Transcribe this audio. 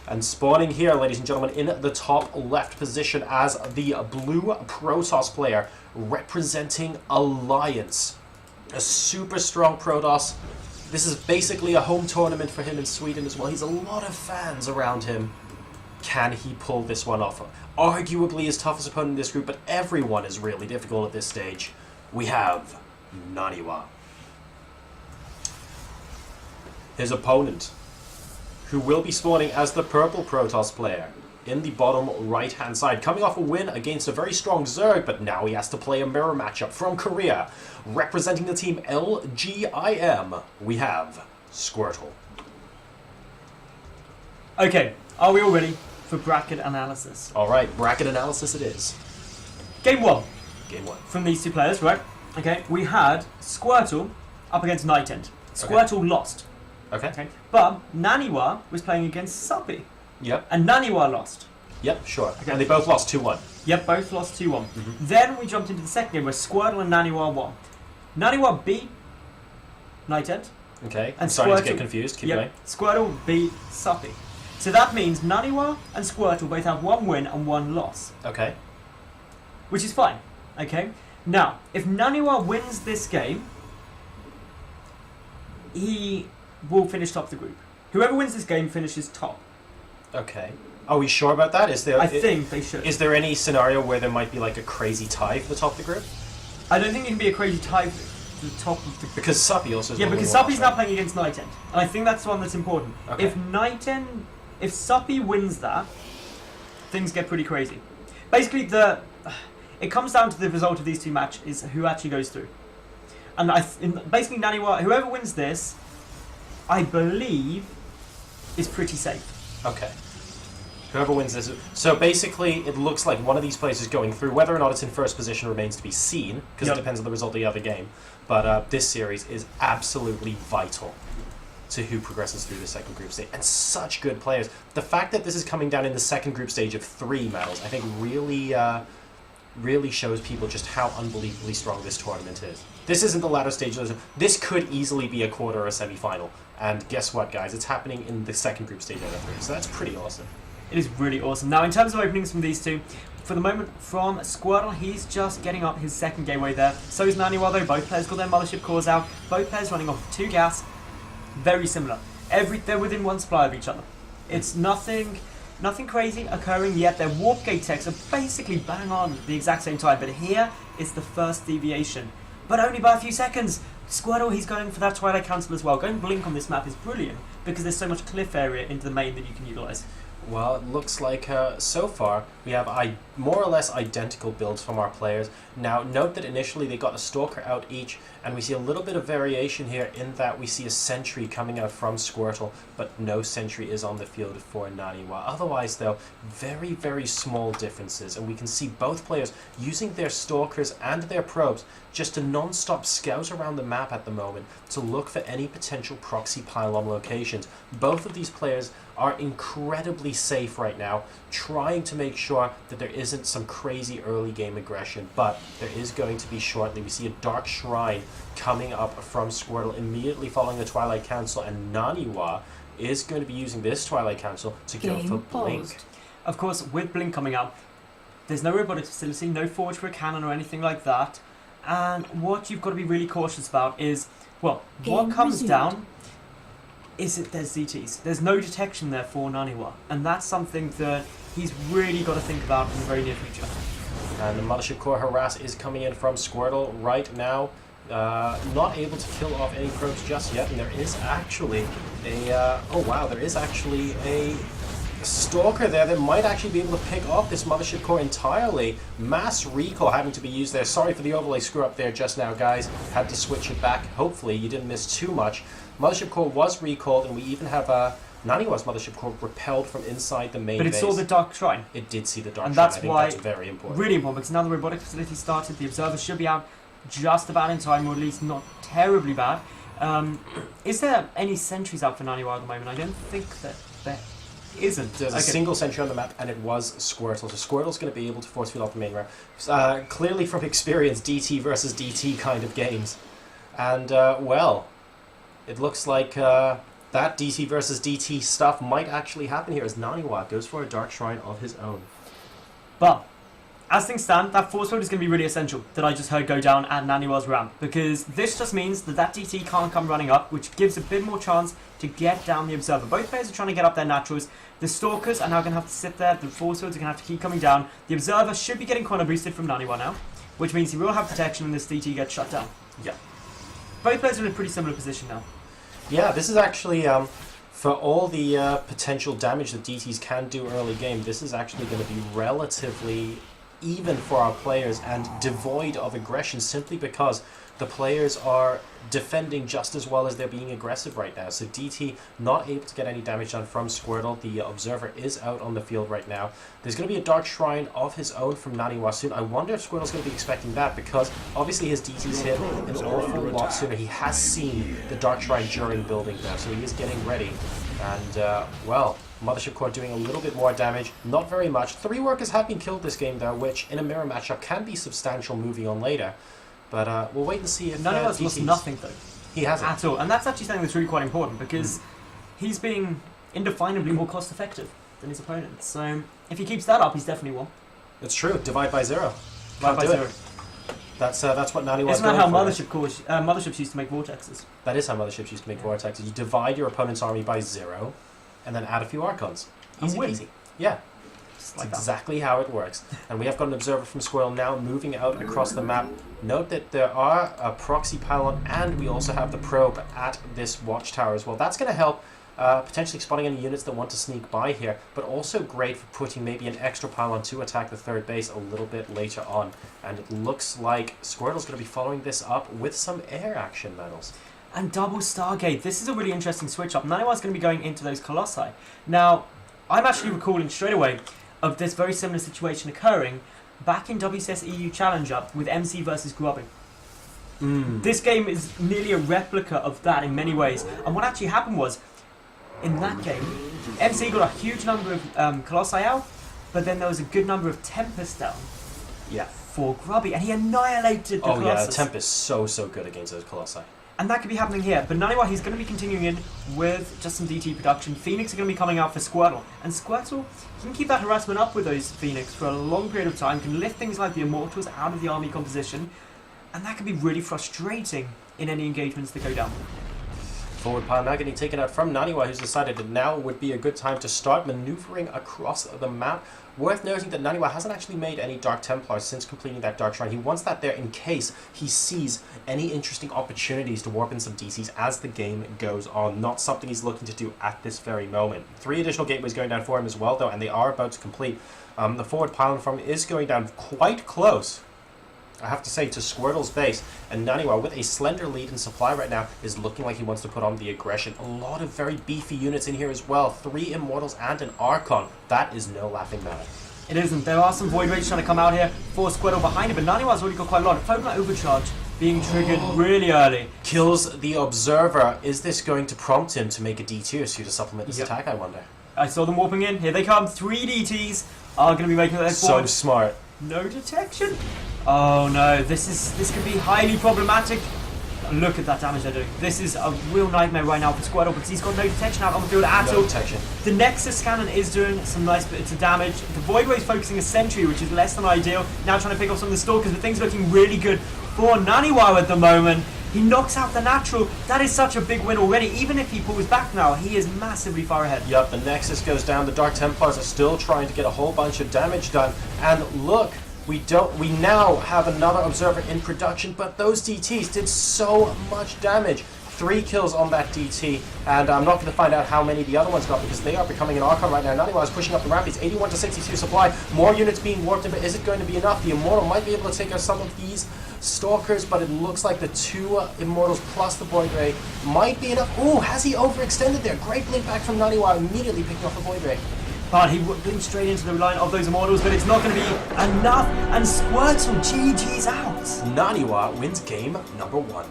And spawning here, ladies and gentlemen, in the top left position as the blue Protoss player representing Alliance. A super strong Protoss. This is basically a home tournament for him in Sweden as well. He's a lot of fans around him. Can he pull this one off? Arguably his toughest opponent in this group, but everyone is really difficult at this stage. We have NaNiwa. His opponent, who will be spawning as the purple Protoss player in the bottom right-hand side, coming off a win against a very strong Zerg, but now he has to play a mirror matchup from Korea. Representing the team LGIM, we have Squirtle. Okay, are we all ready for bracket analysis? Alright, bracket analysis it is. Game 1. Game 1. From these two players, right? Okay, we had Squirtle up against Night End. Squirtle lost. Okay. But NaNiwa was playing against Suppy. Yep. And NaNiwa lost. Yep, sure. Okay. And they both lost 2-1. Yep, both lost 2-1. Then we jumped into the second game where Squirtle and NaNiwa won. NaNiwa beat Night End. Okay, And I'm starting to Squirtle- get confused. Keep going. Squirtle beat Suppy. So that means NaNiwa and Squirtle both have 1 win and 1 loss. Okay. Which is fine. Okay? Now, if NaNiwa wins this game, he will finish top of the group. Whoever wins this game finishes top. Okay. Are we sure about that? Is there? I think they should. Is there any scenario where there might be like a crazy tie for the top of the group? I don't think it can be a crazy tie for the top of the group. Because Suppy also is Yeah, one of because the Suppy's ones, now right? playing against Night End. And I think that's the one that's important. Okay. If Suppy wins that, things get pretty crazy. Basically, it comes down to the result of these two matches, who actually goes through. And basically, NaNiwa, whoever wins this, I believe, is pretty safe. Okay. Whoever wins this. So basically, it looks like one of these players is going through. Whether or not it's in first position remains to be seen, because Yep. it depends on the result of the other game. But this series is absolutely vital to who progresses through the second group stage. And such good players. The fact that this is coming down in the second group stage of 3 medals, I think really shows people just how unbelievably strong this tournament is. This isn't the latter stage. This could easily be a quarter or a semi-final. And guess what, guys? It's happening in the second group stage out of 3. So that's pretty awesome. It is really awesome. Now, in terms of openings from these two, for the moment, from Squirtle, he's just getting up his second gateway there. So is NaNiwa, though. Both players got their mothership cores out. Both players running off 2 gas. Very similar. They're within 1 supply of each other. It's nothing crazy occurring yet. Their warp gate techs are basically bang on at the exact same time. But here is the first deviation. But only by a few seconds. Squirtle, he's going for that Twilight Council as well. Going Blink on this map is brilliant because there's so much cliff area into the main that you can utilise. Well, it looks like so far we have more or less identical builds from our players. Now, note that initially they got a Stalker out each, and we see a little bit of variation here in that we see a Sentry coming out from Squirtle, but no Sentry is on the field for NaNiwa. Otherwise, though, very, very small differences, and we can see both players using their Stalkers and their Probes just to non-stop scout around the map at the moment to look for any potential proxy pylon locations. Both of these players are incredibly safe right now, trying to make sure that there isn't some crazy early game aggression, but there is going to be shortly. We see a Dark Shrine coming up from Squirtle immediately following the Twilight Council, and NaNiwa is going to be using this Twilight Council to go for Blink. Of course, with Blink coming out, there's no robotics facility, no forge for a cannon or anything like that, and what you've got to be really cautious about is, well, what comes down is that there's ZTs. There's no detection there for NaNiwa, and that's something that he's really got to think about in the very near future. And the Mothership Core Harass is coming in from Squirtle right now. Not able to kill off any probes just yet, and there is actually a Stalker there that might actually be able to pick off this Mothership Core entirely. Mass recall having to be used there. Sorry for the overlay screw up there just now, guys. Had to switch it back. Hopefully you didn't miss too much. Mothership Core was recalled, and we even have NaNiwa's Mothership Core repelled from inside the main But it base. saw the Dark Shrine. It did see the Dark And Shrine. that's I think why that's very important. Really important, because now the robotic facility started. The observer should be out just about in time, or at least not terribly bad. Is there any sentries out for NaNiwa at the moment? I don't think that there isn't. There's a single sentry on the map, and it was Squirtle. So Squirtle's going to be able to force field off the main route. Clearly from experience, DT versus DT kind of games. And, well, it looks like that DT versus DT stuff might actually happen here as NaNiwa goes for a Dark Shrine of his own. But as things stand, that force field is going to be really essential that I just heard go down at NaNiwa's ramp, because this just means that DT can't come running up, which gives a bit more chance to get down the Observer. Both players are trying to get up their naturals. The Stalkers are now going to have to sit there. The force fields are going to have to keep coming down. The Observer should be getting corner boosted from NaNiwa now, which means he will have protection when this DT gets shut down. Yeah. Both players are in a pretty similar position now. Yeah, this is actually, for all the potential damage that DTs can do early game, this is actually going to be relatively even for our players and devoid of aggression, simply because the players are defending just as well as they're being aggressive right now. So DT not able to get any damage done from Squirtle. The Observer is out on the field right now. There's going to be a Dark Shrine of his own from NaNiwa soon. I wonder if Squirtle's going to be expecting that, because obviously his DT's hit an awful lot sooner. He has seen the Dark Shrine during building now, so he is getting ready. And, well, Mothership Core doing a little bit more damage, not very much. 3 workers have been killed this game though, which in a mirror matchup can be substantial moving on later. But we'll wait and see if NaNiwa's lost nothing though. He hasn't. At all. And that's actually something that's really quite important, because he's being indefinably more cost effective than his opponent. So if he keeps that up, he's definitely won. It's true. Divide by 0. Divide by 0. That's what NaNiwa's Isn't that going how for. motherships used to make vortexes? That is how motherships used to make vortexes. You divide your opponent's army by 0, and then add a few Archons. And Easy win. peasy. Yeah. Just That's like that. exactly how it works. And we have got an Observer from Squirtle now moving out across the map. Note that there are a proxy pylon, and we also have the probe at this watchtower as well. That's going to help potentially spotting any units that want to sneak by here, but also great for putting maybe an extra pylon to attack the third base a little bit later on. And it looks like Squirtle's going to be following this up with some air action medals. And double Stargate. This is a really interesting switch up. NaNiwa's going to be going into those Colossi. Now, I'm actually recalling straight away of this very similar situation occurring back in WCS EU Challenger with MC versus Grubby. This game is nearly a replica of that in many ways. And what actually happened was, in that game, MC got a huge number of Colossi out, but then there was a good number of Tempest down. Yeah. For Grubby, and he annihilated the Oh yeah, Colossus. Temp is so good against those Colossi. And that could be happening here. But NaNiwa, he's going to be continuing in with just some DT production. Phoenix are going to be coming out for Squirtle. And Squirtle, he can keep that harassment up with those Phoenix for a long period of time, can lift things like the Immortals out of the army composition, and that can be really frustrating in any engagements that go down. Forward pile now getting taken out from NaNiwa, who's decided that now would be a good time to start maneuvering across the map. Worth noting that NaNiwa hasn't actually made any Dark Templars since completing that Dark Shrine. He wants that there in case he sees any interesting opportunities to warp in some DCs as the game goes on. Not something he's looking to do at this very moment. 3 additional gateways going down for him as well, though, and they are about to complete. The forward pylon from him is going down quite close, I have to say, to Squirtle's base, and NaNiwa, with a slender lead in supply right now, is looking like he wants to put on the aggression. A lot of very beefy units in here as well. 3 Immortals and an Archon. That is no laughing matter. It isn't. There are some Void Rays trying to come out here for Squirtle behind him, but NaNiwa's already got quite a lot. Photon Overcharge being triggered really early. Kills the Observer. Is this going to prompt him to make a D2 to supplement this attack, I wonder? I saw them warping in. Here they come. 3 DTs are going to be making their So forward. smart. No detection. Oh no, this could be highly problematic. Look at that damage they're doing. This is a real nightmare right now for Squirtle, because he's got no detection out on the field at all. No detection. The Nexus Cannon is doing some nice bits of damage. The Void Ray's focusing a Sentry, which is less than ideal. Now trying to pick off some of the Stalkers, but things are looking really good for NaNiwa at the moment. He knocks out the natural. That is such a big win already. Even if he pulls back now, he is massively far ahead. Yep, the Nexus goes down. The Dark Templars are still trying to get a whole bunch of damage done. And look, we now have another Observer in production, but those DTs did so much damage. 3 kills on that DT, and I'm not going to find out how many the other ones got, because they are becoming an Archon right now. NaNiwa is pushing up the ramp. He's 81 to 62 supply. More units being warped in, but is it going to be enough? The Immortal might be able to take out some of these Stalkers, but it looks like the 2 Immortals plus the Void Ray might be enough. Ooh, has he overextended there? Great blink back from NaNiwa, immediately picking off the Void Ray. But he blinked straight into the line of those Immortals, but it's not going to be enough, and Squirtle GG's out. NaNiwa wins game number 1.